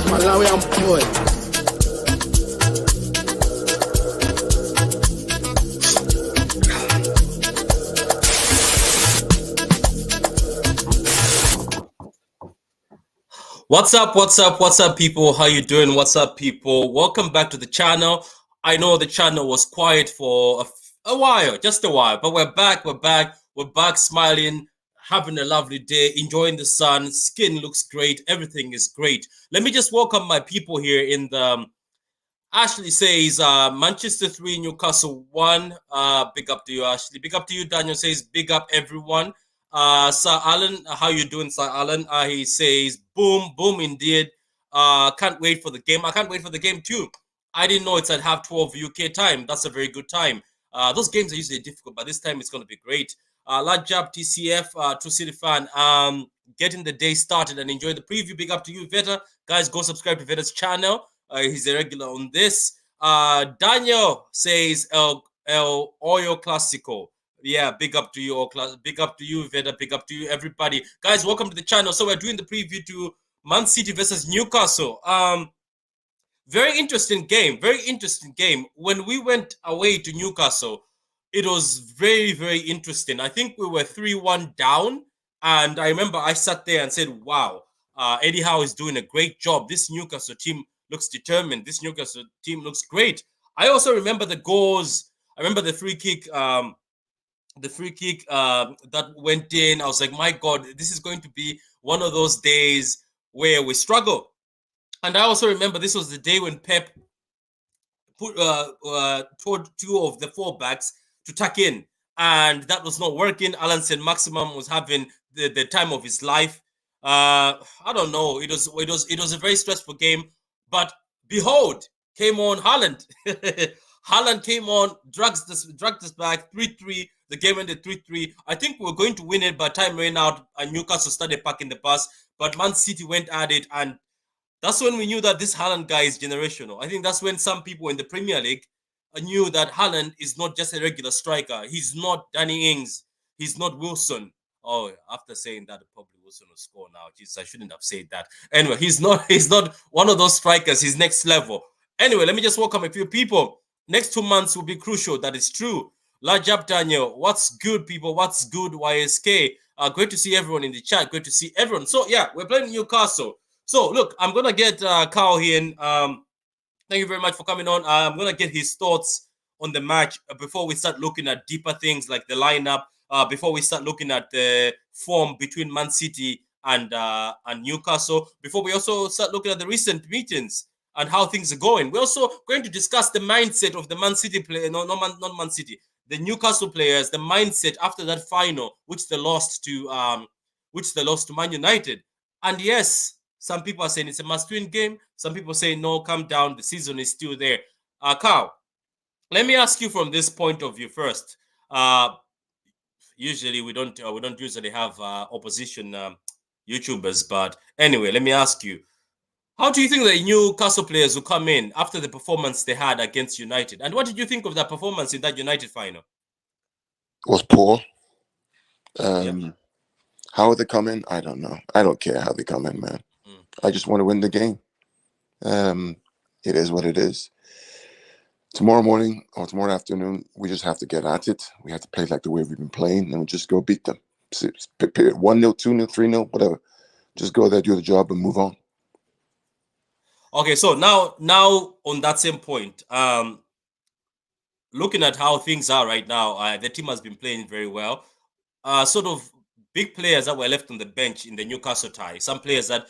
Malawi and boy. What's up, people? How you doing? What's up, people? Welcome back to the channel. I know the channel was quiet for a while, just a while, but we're back smiling, having a lovely day, enjoying the sun. Skin looks great. Everything is great. Let me just welcome my people here in the... Ashley says, Manchester 3, Newcastle 1. Big up to you, Ashley. Big up to you, Daniel says, big up, everyone. Sir Alan, how you doing, Sir Alan? He says, boom, boom, indeed. Can't wait for the game. I can't wait for the game, too. I didn't know it's at half 12 UK time. That's a very good time. Those games are usually difficult, but this time it's going to be great. Lajab TCF, True City Fan, getting the day started and enjoy the preview. Big up to you, Veta. Guys, go subscribe to Veta's channel. He's a regular on this. Daniel says El Oyo Clasico. Yeah, big up to you, big up to you, Veda, big up to you, everybody. Guys, welcome to the channel. So we're doing the preview to Man City versus Newcastle. Very interesting game, very interesting game. When we went away to Newcastle, it was very, very interesting. I think we were 3-1 down, and I remember I sat there and said, wow, Eddie Howe is doing a great job. This Newcastle team looks determined. This Newcastle team looks great. I also remember the goals. I remember the free kick. That went in. I was like, my God, this is going to be one of those days where we struggle. And I also remember this was the day when Pep told two of the four backs to tuck in, and that was not working. Alan St. Maximum was having the time of his life. I don't know. It was a very stressful game, but behold, came on Haaland. Haaland came on, dragged us back 3-3. The game ended 3-3. I think we were going to win it, but time ran out, and Newcastle started packing the bus. But Man City went at it, and that's when we knew that this Haaland guy is generational. I think that's when some people in the Premier League knew that Haaland is not just a regular striker. He's not Danny Ings. He's not Wilson. Oh, after saying that, probably Wilson will score now. Jeez, I shouldn't have said that. Anyway, he's not one of those strikers. He's next level. Anyway, let me just welcome a few people. Next 2 months will be crucial. That is true. Lajab Daniel, what's good, people? What's good, YSK? Great to see everyone in the chat. Great to see everyone. So, yeah, we're playing Newcastle. So, look, I'm going to get Karl here in. Thank you very much for coming on. I'm going to get his thoughts on the match before we start looking at deeper things like the lineup, before we start looking at the form between Man City and Newcastle, before we also start looking at the recent meetings and how things are going. We're also going to discuss the mindset of the Man City player, not Man City, the Newcastle players, the mindset after that final, which they lost to Man United. And yes, some people are saying it's a must-win game. Some people say no, calm down. The season is still there. Karl, let me ask you from this point of view first. Usually we don't usually have opposition YouTubers, but anyway, let me ask you: how do you think the Newcastle players will come in after the performance they had against United? And what did you think of that performance in that United final? It was poor. How they come in, I don't know. I don't care how they come in, man. I just want to win the game. It is what it is. Tomorrow morning or tomorrow afternoon, we just have to get at it. We have to play like the way we've been playing, and we'll just go beat them. 1-0, 2-0, 3-0, whatever. Just go there, do the job, and move on. Okay, so now on that same point, looking at how things are right now, the team has been playing very well. Sort of big players that were left on the bench in the Newcastle tie. Some players that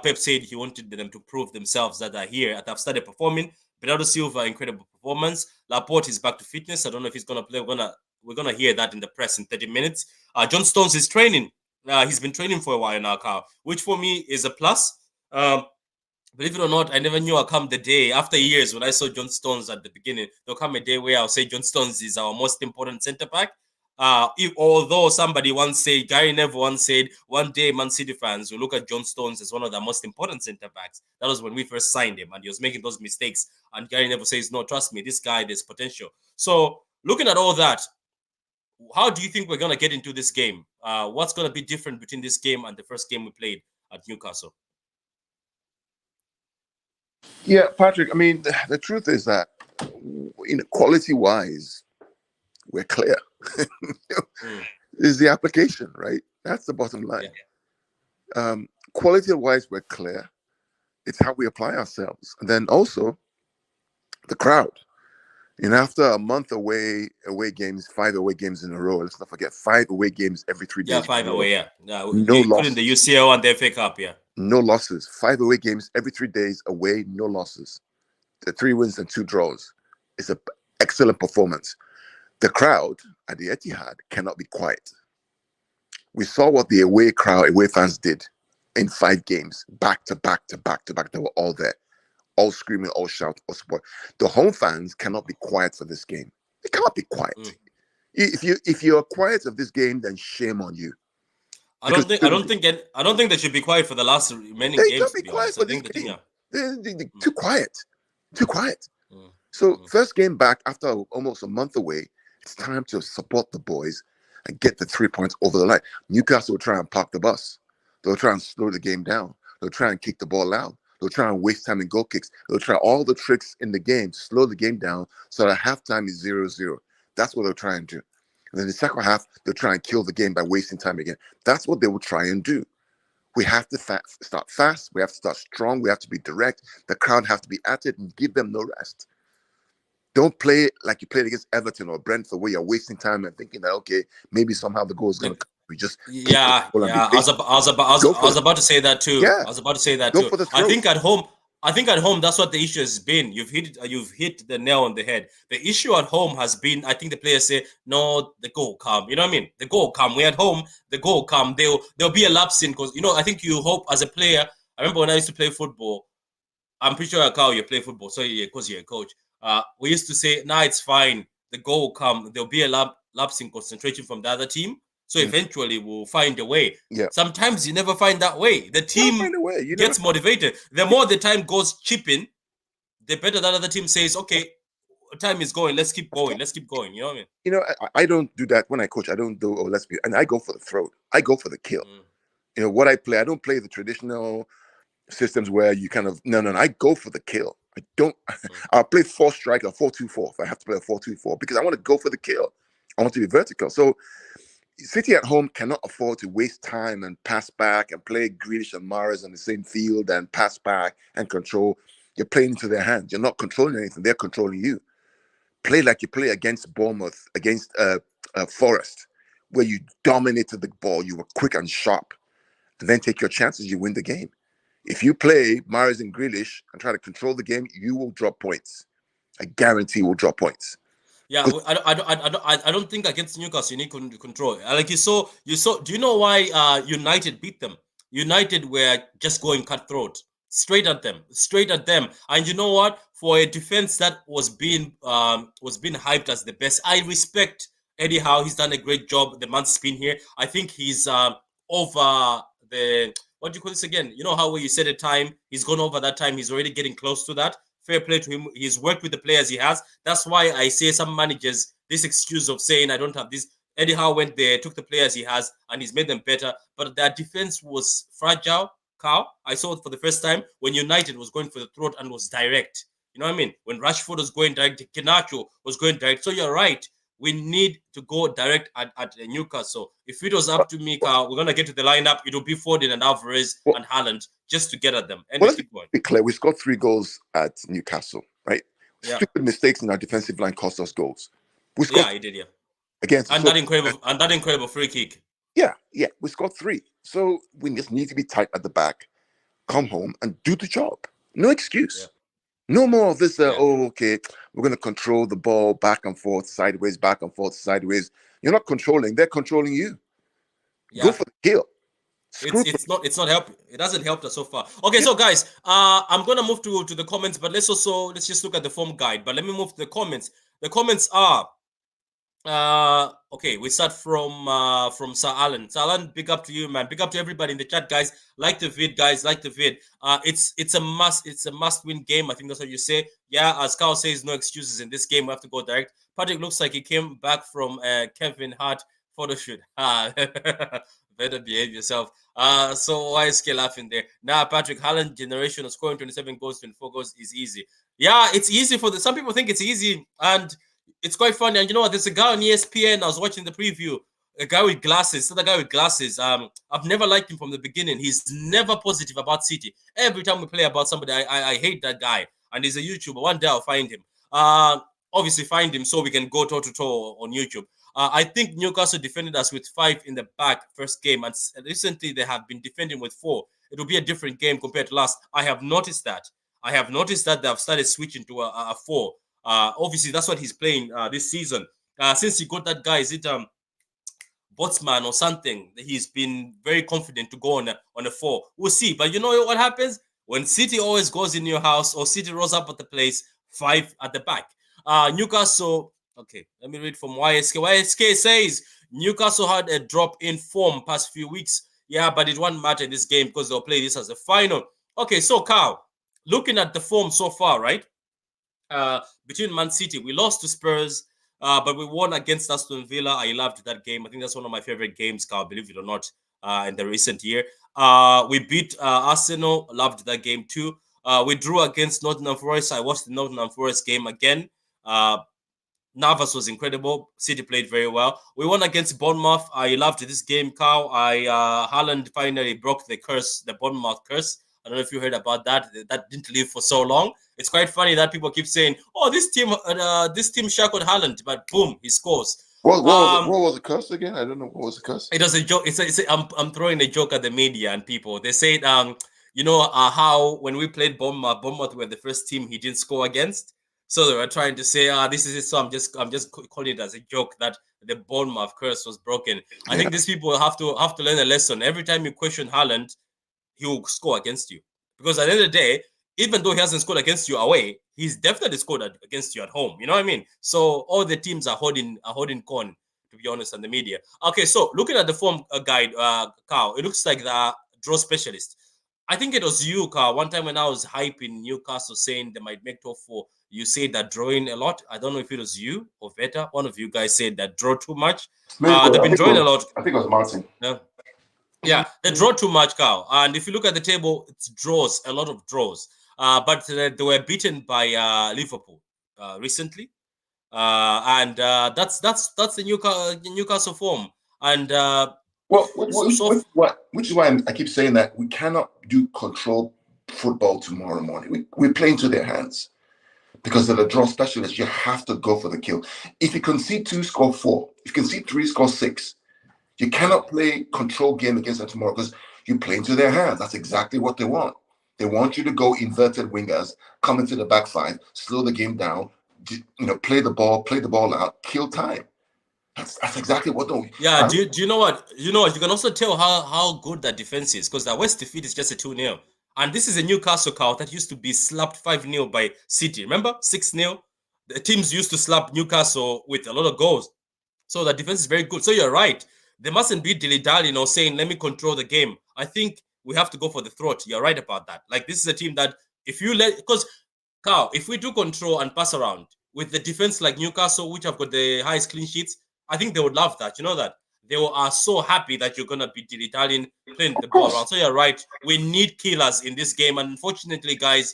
Pep said he wanted them to prove themselves that are here and have started performing. Bernardo Silva, incredible performance. Laporte is back to fitness. I don't know if he's going to play. We're gonna hear that in the press in 30 minutes. John Stones is training. He's been training for a while now, Karl, which for me is a plus. Believe it or not, I never knew I'd come the day after years when I saw John Stones at the beginning. There'll come a day where I'll say John Stones is our most important centre back. Although somebody once said, Gary Neville once said, one day Man City fans will look at John Stones as one of the most important centre backs. That was when we first signed him, and he was making those mistakes. And Gary Neville says, no, trust me, this guy, there's potential. So looking at all that, how do you think we're going to get into this game? What's going to be different between this game and the first game we played at Newcastle? Yeah, Patrick, I mean, the truth is that, quality-wise, we're clear. Is the application, right? That's the bottom line. Yeah. Quality-wise, we're clear. It's how we apply ourselves. And then also, the crowd. After a month away games, 5 away games in a row. Let's not forget 5 away games every 3 days. Yeah, 5 away. Yeah, no losses. Including the UCL and the FA Cup. Yeah, no losses. 5 away games every 3 days away, no losses. The 3 wins and 2 draws. It's an excellent performance. The crowd at the Etihad cannot be quiet. We saw what the away fans did in 5 games, back to back to back to back. They were all there. All screaming, all shout, all support. The home fans cannot be quiet for this game. They cannot be quiet. If you're quiet of this game, then shame on you. I don't think they should be quiet for the last remaining games. They can't be quiet for this game. They're too quiet. Too quiet. So first game back after almost a month away, it's time to support the boys and get the 3 points over the line. Newcastle will try and park the bus. They'll try and slow the game down. They'll try and kick the ball out. They'll try and waste time in goal kicks. They'll try all the tricks in the game to slow the game down so that halftime is 0-0. That's what they'll try and do. And then the second half, they'll try and kill the game by wasting time again. That's what they will try and do. We have to start fast. We have to start strong. We have to be direct. The crowd have to be at it and give them no rest. Don't play like you played against Everton or Brentford, where you're wasting time and thinking that okay, maybe somehow the goal is going to The, come. We just kick the Yeah, ball and be yeah. patient. Go I for was the about to say that too. yeah. I was about to say that Go too. for the throat. I think at home, that's what the issue has been. You've hit the nail on the head. The issue at home has been, I think the players say, no, the goal come. You know what I mean? The goal come. We're at home, the goal come. There'll be a lapse in because I think you hope as a player. I remember when I used to play football. I'm pretty sure Karl, you play football, so yeah, because you're a coach. We used to say, nah, it's fine. The goal will come. There'll be a lapse in concentration from the other team. So Mm, eventually we'll find a way. yeah, Sometimes you never find that way. The never team find a way. You never. gets motivated. The more the time goes chipping, the better that other team says, okay, time is going. Let's keep Of going. course. Let's keep going. You know what I mean? I don't do that when I coach. I don't do. Oh, let's be. And I go for the throat. I go for the kill. Mm, What I play. I don't play the traditional systems where you kind of no. I go for the kill. I don't. mm. I'll play 4 striker, 4-2-4 if I have to play a 4-2-4 because I want to go for the kill. I want to be vertical. So City at home cannot afford to waste time and pass back and play Grealish and Mahrez on the same field and pass back and control. You're playing into their hands. You're not controlling anything. They're controlling you. Play like you play against Bournemouth, against Forest, where you dominated the ball. You were quick and sharp. And then take your chances. You win the game. If you play Mahrez and Grealish and try to control the game, you will drop points. I guarantee you will drop points. Yeah, I don't think against Newcastle you need control. Like you saw. Do you know why United beat them? United were just going cutthroat, straight at them. And you know what? For a defense that was being hyped as the best, I respect Eddie Howe. He's done a great job. The man's been here. I think he's over the what do you call this again? You know how when you set a time, he's gone over that time. He's already getting close to that. Fair play to him. He's worked with the players he has. That's why I say some managers, this excuse of saying I don't have this. Eddie Howe went there, took the players he has, and he's made them better. But their defense was fragile. Carl, I saw it for the first time when United was going for the throat and was direct. You know what I mean? When Rashford was going direct, Kinacho was going direct. So you're right. We need to go direct at Newcastle. If it was up to me, Carl, we're gonna get to the lineup. It will be Foden and Alvarez Well, and Haaland just to get at them. And well, we let's keep going. be clear. We scored 3 goals at Newcastle, right? Yeah. Stupid mistakes in our defensive line cost us goals. We scored Yeah, he did. Yeah, against. and So that incredible free kick. yeah, we scored 3. So we just need to be tight at the back, come home and do the job. No Yeah, excuse. No more of this. yeah, Okay, we're going to control the ball back and forth, sideways, back and forth, sideways. You're not controlling; they're controlling you. Go yeah. for the kill. It's Screw. it's not helping. It hasn't helped us so far. Okay, Yeah. so guys, I'm gonna move to the comments, but let's just look at the form guide. But let me move to the comments. The comments are okay, we start from Sir Alan. Sir Alan, big up to you, man. Big up to everybody in the chat, guys. Like the vid, guys. Like the vid. It's a must win game. I think that's what you say. Yeah, as Carl says, no excuses in this game. We have to go direct. Patrick looks like he came back from Kevin Hart photo shoot. Better behave yourself. So why is K laughing there? Nah, Patrick, Haaland generation of scoring 27 goals, 24 goals is easy. Yeah, it's easy for some people think it's easy, and it's quite funny. And you know what? There's a guy on ESPN. I was watching the preview. A guy with glasses. Another guy with glasses. I've never liked him from the beginning. He's never positive about City. Every time we play about somebody, I hate that guy. And he's a YouTuber. One day I'll find him. Obviously find him so we can go toe to toe on YouTube. I think Newcastle defended us with 5 in the back first game, and recently they have been defending with 4. It will be a different game compared to last. I have noticed that. They have started switching to a 4. Obviously, that's what he's playing this season. Since he got that guy, is it Botsman or something? He's been very confident to go on a 4. We'll see. But you know what happens when City always goes in your house or City rolls up at the place? 5 at the back. Newcastle. Okay, let me read from YSK. YSK says Newcastle had a drop in form past few weeks. Yeah, but it won't matter in this game because they'll play this as a final. Okay, so Carl, looking at the form so far, right? Between Man City, we lost to Spurs, but we won against Aston Villa. I loved that game. I think that's one of my favorite games, Carl, believe it or not, in the recent year. We beat Arsenal. Loved that game too. We drew against Nottingham Forest. I watched the Nottingham Forest game again. Navas was incredible. City played very well. We won against Bournemouth. I loved this game, Karl. Haaland finally broke the Bournemouth curse. I don't know if you heard about that. That didn't live for so long. It's quite funny that people keep saying, "Oh, this team shackled Haaland," but boom, he scores. What was the curse again? I don't know. What was the curse? It was a joke. I'm throwing a joke at the media and people. They said, how when we played Bournemouth were the first team he didn't score against. So they were trying to say, this is it. So I'm just calling it as a joke that the Bournemouth curse was broken. I think these people have to learn a lesson. Every time you question Haaland, he will score against you, because at the end of the day, even though he hasn't scored against you away, he's definitely scored against you at home. You know what I mean? So all the teams are holding con, to be honest, and the media. Okay, so looking at the form guide, Karl, it looks like the draw specialist. I think it was you, Karl. One time when I was hyping Newcastle saying they might make top four, you said that drawing a lot. I don't know if it was you or Veta. One of you guys said that draw too much. They've been drawing a lot. I think it was Martin. Yeah, they draw too much, Karl. And if you look at the table, it's draws, a lot of draws. But they were beaten by Liverpool recently. And that's the Newcastle form. And which is why I keep saying that we cannot do control football tomorrow morning. We play into their hands, because of the draw specialist. You have to go for the kill. If you concede 2, score 4. If you concede 3, score 6. You cannot play control game against them tomorrow, because you play into their hands. That's exactly what they want. They want you to go inverted wingers, come into the back 5, slow the game down, play the ball out, kill time. That's exactly what they want. Yeah, do you know what? You can also tell how good that defense is, because the West defeat is just a 2-0. And this is a Newcastle cow that used to be slapped 5-0 by City. Remember? 6-0? The teams used to slap Newcastle with a lot of goals. So the defense is very good. So you're right. They mustn't be dilly-dally, saying, let me control the game. I think we have to go for the throat. You're right about that. Like, this is a team that because, Karl, if we do control and pass around with the defense like Newcastle, which have got the highest clean sheets, I think they would love that. You know that? They are so happy that you're going to be dilly-dallying, playing the ball around. So you're right. We need killers in this game. And unfortunately, guys,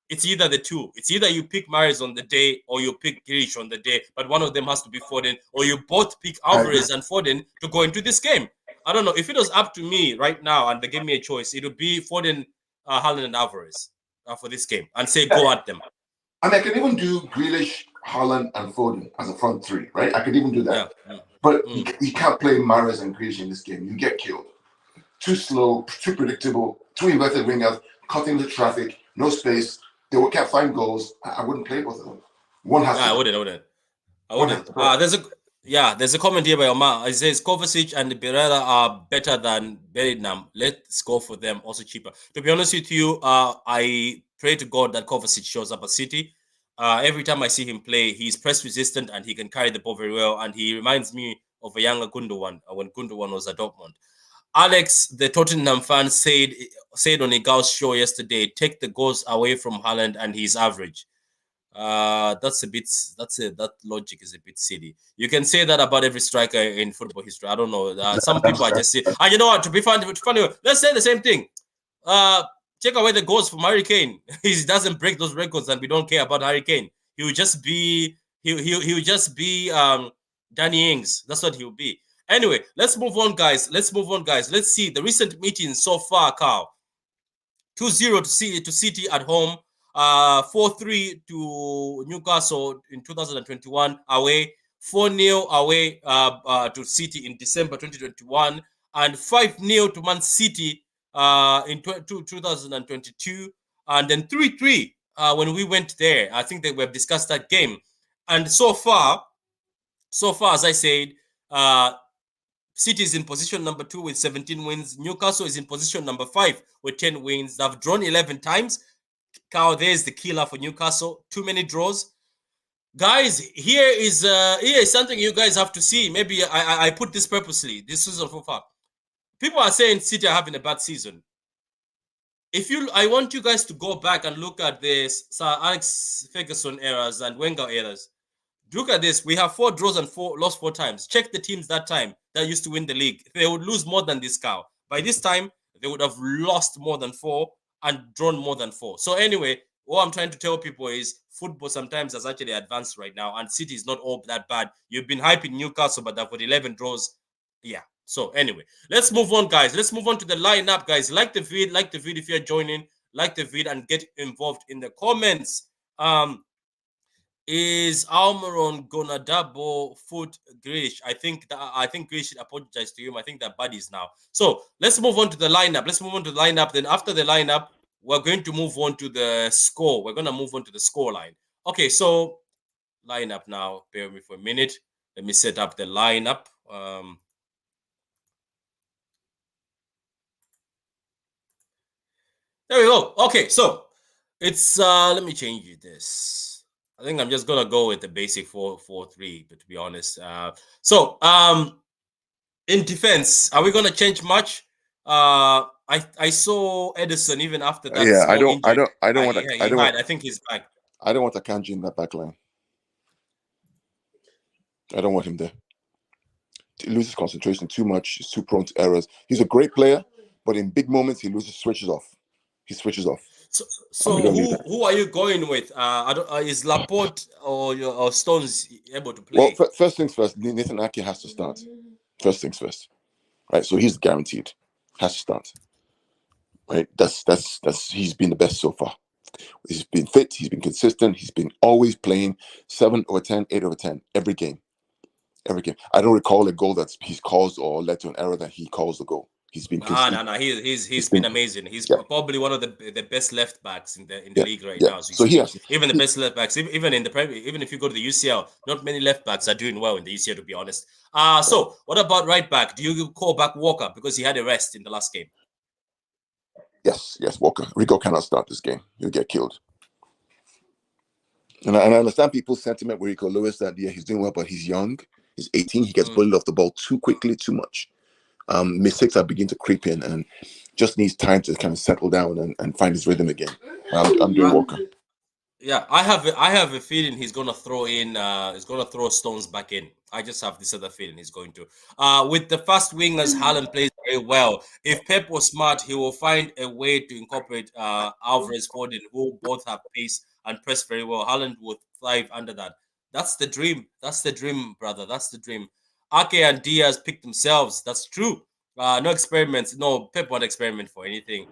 it's either the two. It's either you pick Mahrez on the day or you pick Grealish on the day, but one of them has to be Foden, or you both pick Alvarez and Foden to go into this game. I don't know. If it was up to me right now and they gave me a choice, it would be Foden, Haaland, and Alvarez for this game, and say go at them. I mean, I can even do Grealish, Haaland, and Foden as a front 3, right? I could even do that. Yeah. But you can't play Mahrez and Grealish in this game. You get killed. Too slow, too predictable, too inverted wingers, cutting the traffic, no space. They can't find goals. I wouldn't play both of them. One has to. I wouldn't. There's a comment here by Omar. It says Kovacic and Beretta are better than Bellingham. Let's go for them. Also cheaper. To be honest with you, I pray to God that Kovacic shows up at City. Every time I see him play, he's press resistant and he can carry the ball very well. And he reminds me of a younger Gundogan when Gundogan was at Dortmund. Alex, the Tottenham fan, said on Igal's show yesterday, take the goals away from Haaland and he's average. That logic is a bit silly. You can say that about every striker in football history. I don't know. Some people are just saying, and you know what? To be funny, let's say the same thing. Take away the goals from Harry Kane. He doesn't break those records, and we don't care about Harry Kane. He will just be Danny Ings. That's what he will be. Anyway, let's move on, guys. Let's see the recent meetings so far, Karl. 2-0 to City at home. 4-3 to Newcastle in 2021 away. 4-0 away to City in December 2021. And 5-0 to Man City in 2022. And then 3-3 when we went there. I think that we have discussed that game. And so far, as I said, City is in position number 2 with 17 wins. Newcastle is in position number 5 with 10 wins. They've drawn 11 times. Karl, there's the killer for Newcastle. Too many draws. Guys, here is something you guys have to see. Maybe I put this purposely. This season so far. People are saying City are having a bad season. I want you guys to go back and look at this Sir Alex Ferguson eras and Wenger eras. Look at this. We have 4 draws and lost 4 times. Check the teams that time that used to win the league. They would lose more than this, Karl. By this time, they would have lost more than 4 and drawn more than 4. So anyway, All I'm trying to tell people is football sometimes has actually advanced right now, and City is not all that bad. You've been hyping Newcastle, but they've got 11 draws. Yeah. So anyway, let's move on, guys. Let's move on to the lineup, guys. Like the video if you're joining. Like the video and get involved in the comments. Is Almiron gonna double foot Grish? I think Grish should apologize to him. I think they're buddies now. So let's move on to the lineup. Then after the lineup, we're going to move on to the score. We're gonna move on to the score line. Okay, so lineup now. Bear with me for a minute. Let me set up the lineup. There we go. Okay, so it's let me change this. I think I'm just gonna go with the basic 4-4-3, but to be honest. In defense, are we gonna change much? I saw Edison even after that. Yeah, I don't want. I think he's back. I don't want Akanji in that back line. I don't want him there. He loses concentration too much. He's too prone to errors. He's a great player, but in big moments he switches off. He switches off. So who are you going with? Is Laporte or Stones able to play? Well, first things first. Nathan Ake has to start. First things first, right? So he's guaranteed has to start. Right? That's he's been the best so far. He's been fit. He's been consistent. He's been always playing 7 over 10, 8 over 10 every game. Every game. I don't recall a goal that he's caused or led to an error that he calls the goal. He's been no. He's been amazing. He's probably one of the best left backs in the league right now. So he has even the best left backs, even in the Premier, even if you go to the UCL, not many left backs are doing well in the UCL, to be honest. So what about right back? Do you call back Walker because he had a rest in the last game? Yes, Walker. Rigo cannot start this game. He'll get killed. And I understand people's sentiment with Rico Lewis that he's doing well, but he's young. He's 18. He gets bullied off the ball too quickly, too much. Mistakes are beginning to creep in, and just needs time to kind of settle down and find his rhythm again. I'm doing Walker. Yeah, I have a feeling he's gonna throw Stones back in. I just have this other feeling he's going to. With the fast wingers, Haaland plays very well. If Pep was smart, he will find a way to incorporate Alvarez, Foden, who both have pace and press very well. Haaland would thrive under that. That's the dream. That's the dream, brother. That's the dream. Ake and Diaz picked themselves. That's true. No experiments. No, Pep won't experiment for anything.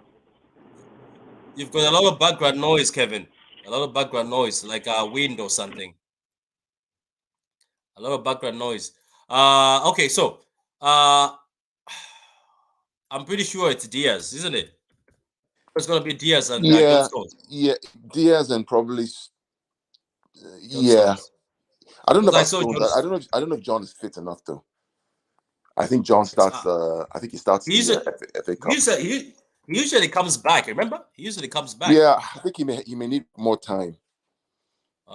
You've got a lot of background noise, Kevin. A lot of background noise, like a wind or something. A lot of background noise. Okay, so I'm pretty sure it's Diaz, isn't it? It's gonna be Diaz and John Stones. Yeah, Diaz and probably Stones. I don't know about Stones. I don't know if John is fit enough though. I think John starts. I think he starts the FA Cup. He usually comes back. Remember, he usually comes back. Yeah, I think he may need more time.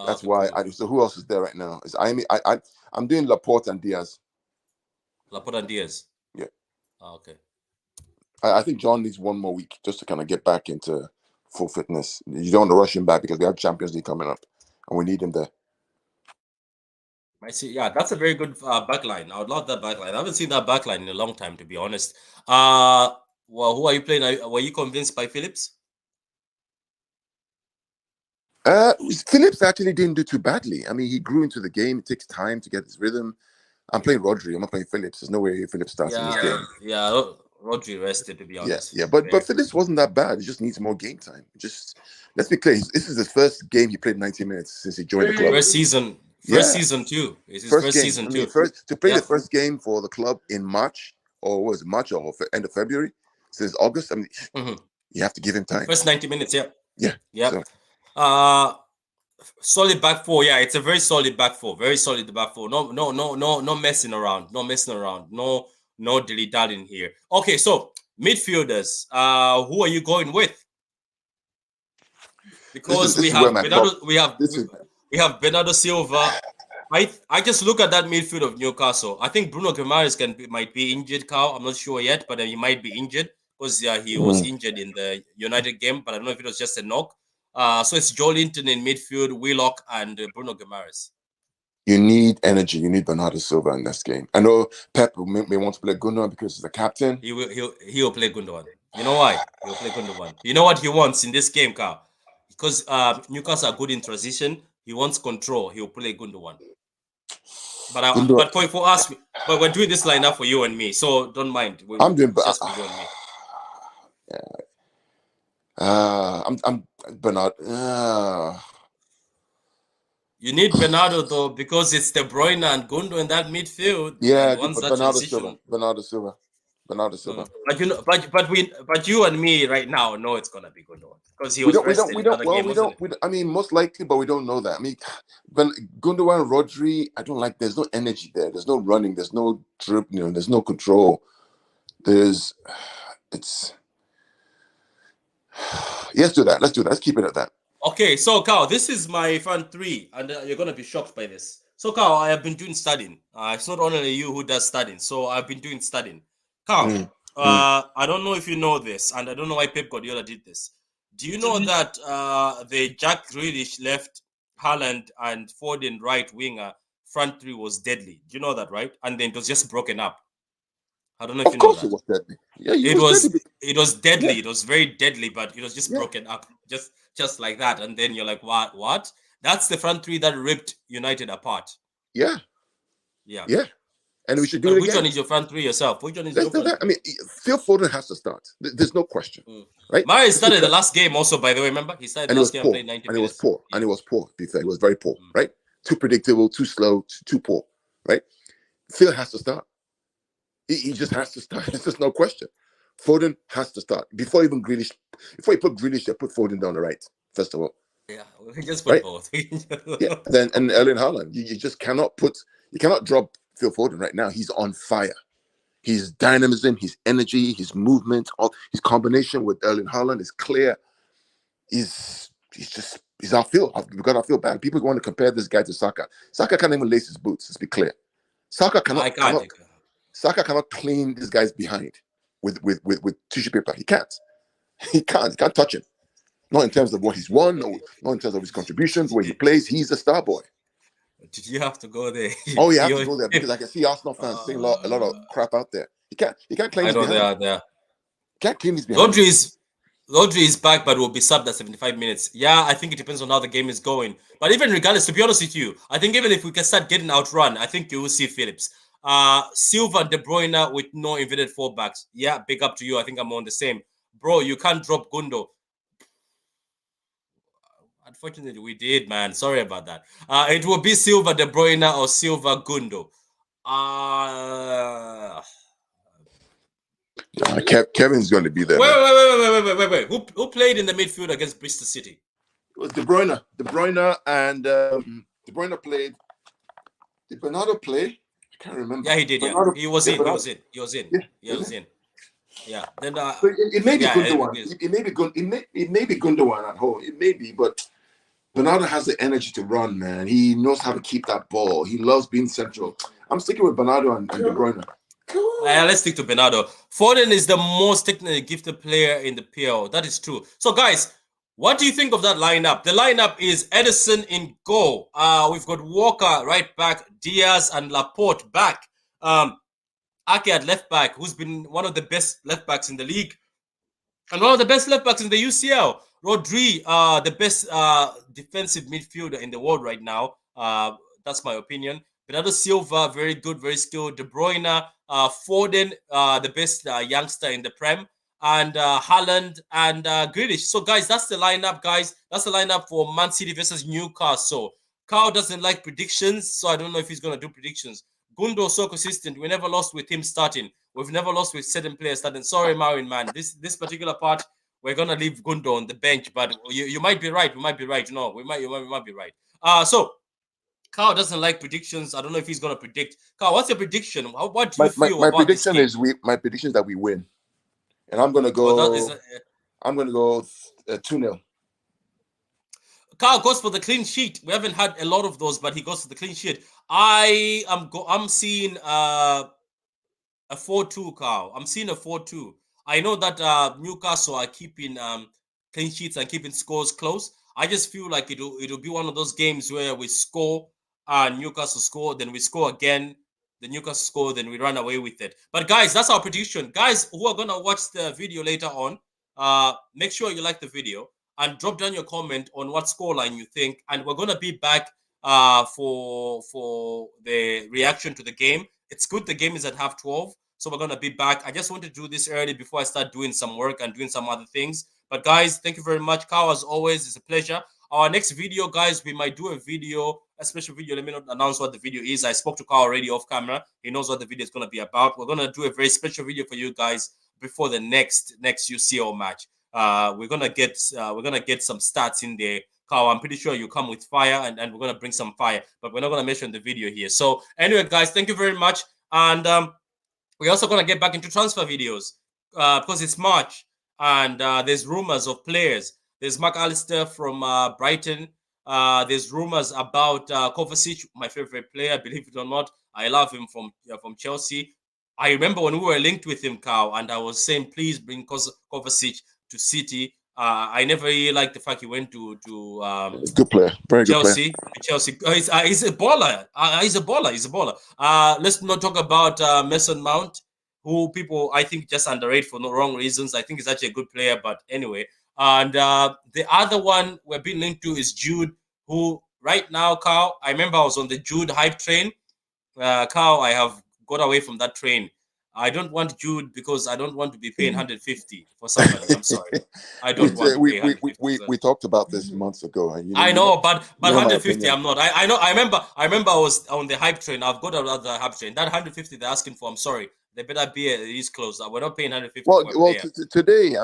That's why. So who else is there right now? I'm doing Laporte and Diaz. Laporte and Diaz. Yeah. Okay. I think John needs one more week just to kind of get back into full fitness. You don't want to rush him back because we have Champions League coming up, and we need him there. I see. Yeah, that's a very good backline. I would love that backline. I haven't seen that backline in a long time, to be honest. Well, who are you playing? Were you convinced by Phillips? Phillips actually didn't do too badly. I mean, he grew into the game. It takes time to get his rhythm. I'm playing Rodri. I'm not playing Phillips. There's no way Phillips starts in this game. Yeah, Rodri rested, to be honest. Yeah, but Phillips wasn't that bad. He just needs more game time. Just let's be clear. This is his first game he played 90 minutes since he joined the club. First season too. It's his first season too. To play the first game for the club in March, or was it March or end of February? Since August. I mean, you have to give him time. First 90 minutes. Yeah. So. Solid back four. Yeah, it's a very solid back four. Very solid back four. No messing around. No dilly-dallying here. Okay, so midfielders. Who are you going with? Because we have Bernardo Silva. I just look at that midfield of Newcastle. I think Bruno Guimaraes might be injured, Karl. I'm not sure yet, but he might be injured because he was injured in the United game. But I don't know if it was just a knock. So it's Joelinton in midfield, Willock, and Bruno Guimaraes. You need energy. You need Bernardo Silva in this game. I know Pep may want to play Gundogan because he's the captain. He will play Gundogan. You know why? He'll play Gundogan. You know what he wants in this game, Karl? because Newcastle are good in transition. He wants control. He'll play Gundogan. But for us, but we're doing this lineup for you and me, so don't mind. It's just for you and me. I'm Bernard. You need Bernardo though, because it's De Bruyne and Gundo in that midfield. Yeah, and once that Bernardo transition. Silva. But you and me right now know it's gonna be Gundo because he was rested in another game. I mean, most likely, but we don't know that. I mean, Gundogan, Rodri, I don't like. There's no energy there. There's no running. There's no dribbling. There's no control. Let's do that. Let's keep it at that. Okay, so Karl, this is my front three, and you're gonna be shocked by this. So Karl, I have been doing studying. It's not only you who does studying, so I've been doing studying. Karl, I don't know if you know this, and I don't know why Pep Guardiola did this. Do you know that the Jack Grealish left, Haaland and Foden right winger front three was deadly? Do you know that, right? And then it was just broken up. I don't know if you know that. Of course, it was deadly. Yeah, it was deadly. Yeah. It was very deadly, but it was just broken up, just like that. And then you're like, what? That's the front three that ripped United apart. Yeah. And we should do it again. Which one is your front three yourself? Which one is your front three? I mean, Phil Foden has to start. There's no question, right? Murray started the last game also, by the way. Remember, he started the last game and played 90 minutes. And it was poor. And it was poor. To be fair, it was very poor, right? Too predictable, too slow, too poor, right? Phil has to start. He just has to start. There's just no question. Foden has to start before even Grealish. Before you put Grealish, you put Foden down the right. First of all, yeah, we just put both. Yeah, then and Erling Haaland. You just cannot drop Phil Foden right now. He's on fire. His dynamism, his energy, his movement, all his combination with Erling Haaland is clear. He's our Phil. We've got our Phil back. People want to compare this guy to Saka. Saka can't even lace his boots. Let's be clear. Saka cannot clean this guy's behind with tissue paper. He can't. He can't touch him. Not in terms of what he's won, not in terms of his contributions, where he plays. He's a star boy. Did you have to go there? Oh, you have to go there because I can see Arsenal fans saying a lot of crap out there. He can't clean his behind. I know they are there. Can't clean his behind. Rodri is back, but will be subbed at 75 minutes. Yeah, I think it depends on how the game is going. But even regardless, to be honest with you, I think even if we can start getting outrun, I think you will see Phillips. Silva and De Bruyne with no inverted fullbacks. Yeah, big up to you. I think I'm on the same. Bro, you can't drop Gundo. Unfortunately, we did, man. Sorry about that. It will be Silva, De Bruyne, or Silva, Gundo. Kevin's going to be there. Wait. Who played in the midfield against Bristol City? It was De Bruyne. De Bruyne and De Bruyne played. Did Bernardo play? I can't remember. Yeah, he did. Bernardo, yeah, he was in. Yeah. Then it may be Gundogan. It may be Gundogan at home. It may be, but Bernardo has the energy to run, man. He knows how to keep that ball. He loves being central. I'm sticking with Bernardo and De Bruyne. Let's stick to Bernardo. Foden is the most technically gifted player in the PL. That is true. So, guys, what do you think of that lineup? The lineup is Edison in goal. We've got Walker right back, Diaz and Laporte back. Ake at left back, who's been one of the best left backs in the league and one of the best left backs in the UCL. Rodri, the best defensive midfielder in the world right now. That's my opinion. Bernardo Silva, very good, very skilled. De Bruyne, Foden, the best youngster in the Prem, and Haaland and Grealish. So, guys, that's the lineup, guys. That's the lineup for Man City versus Newcastle. Karl doesn't like predictions, so I don't know if he's going to do predictions. Gundo so consistent. We never lost with him starting. We've never lost with certain players starting. Sorry, Marvin, man. This particular part, we're gonna leave Gundo on the bench, but you might be right. We might be right. No, we might be right. So Karl doesn't like predictions. I don't know if he's gonna predict. Karl, what's your prediction? What do you feel my about prediction this game? My prediction is that we win, and I'm gonna go. I'm gonna go 2-0. Karl goes for the clean sheet. We haven't had a lot of those, but he goes for the clean sheet. I'm seeing a 4-2, Karl. I'm seeing a 4-2. I know that Newcastle are keeping clean sheets and keeping scores close. I just feel like it'll be one of those games where we score and Newcastle score, then we score again, the Newcastle score, then we run away with it. But guys, that's our prediction. Guys who are gonna watch the video later on, make sure you like the video. and drop down your comment on what scoreline you think. And we're gonna be back for the reaction to the game. It's good the game is at 12:30, so we're gonna be back. I just want to do this early before I start doing some work and doing some other things. But guys, thank you very much, Karl. As always, it's a pleasure. Our next video, guys, we might do a video, a special video. Let me not announce what the video is. I spoke to Karl already off camera. He knows what the video is going to be about. We're going to do a very special video for you guys before the next UCL match. We're gonna get some stats in there. Karl, I'm pretty sure you come with fire, and we're gonna bring some fire, but we're not gonna mention the video here. So anyway, guys, thank you very much, and we're also gonna get back into transfer videos because it's March, and there's rumors of players. There's McAllister from Brighton. There's rumors about Kovacic, my favorite player. Believe it or not, I love him from Chelsea. I remember when we were linked with him, Karl, and I was saying, please bring Kovacic to City. I never really liked the fact he went to good player, very Chelsea. good player. Chelsea. He's a baller. He's a baller. He's a baller. Let's not talk about Mason Mount, who people I think just underrate for no wrong reasons. I think he's actually a good player, but anyway. And the other one we're being linked to is Jude, who right now, Karl, I remember I was on the Jude hype train. Karl, I have got away from that train. I don't want Jude because I don't want to be paying 150 for somebody. I'm sorry. I don't want to pay 150. We talked about this months ago. And I know, but 150 I'm not. I know. I remember I was on the hype train. I've got another hype train. That 150 they're asking for, I'm sorry. They better be at least close. We're not paying 150. Well, today,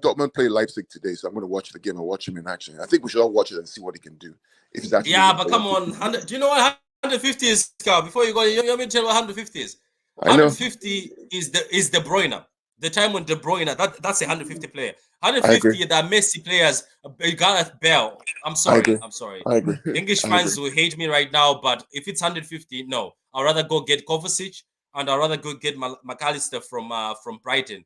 Dortmund play Leipzig today, so I'm going to watch the game and watch him in action. I think we should all watch it and see what he can do. If he's actually but come on, do you know what 150 is, Karl? Before you go, you want me to tell you what 150 is? 150 is De Bruyne. The time when De Bruyne, that's a 150 player. 150 that Messi players, Gareth Bale. I'm sorry. I agree. English fans will hate me right now, but if it's 150, no. I'd rather go get Kovacic and I'd rather go get McAllister from Brighton.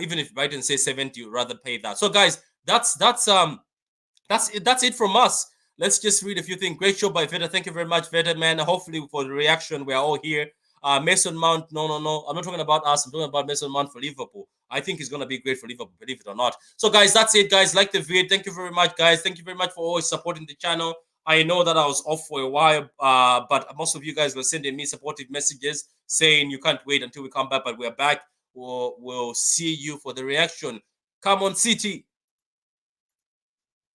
Even if Brighton says 70, you'd rather pay that. So guys, that's it from us. Let's just read a few things. Great show by Veta. Thank you very much, Veta, man. Hopefully for the reaction, we're all here. Mason Mount, no. I'm not talking about us. I'm talking about Mason Mount for Liverpool. I think he's going to be great for Liverpool, believe it or not. So, guys, that's it, guys. Like the video. Thank you very much, guys. Thank you very much for always supporting the channel. I know that I was off for a while, but most of you guys were sending me supportive messages saying you can't wait until we come back, but we're back. We'll see you for the reaction. Come on, City.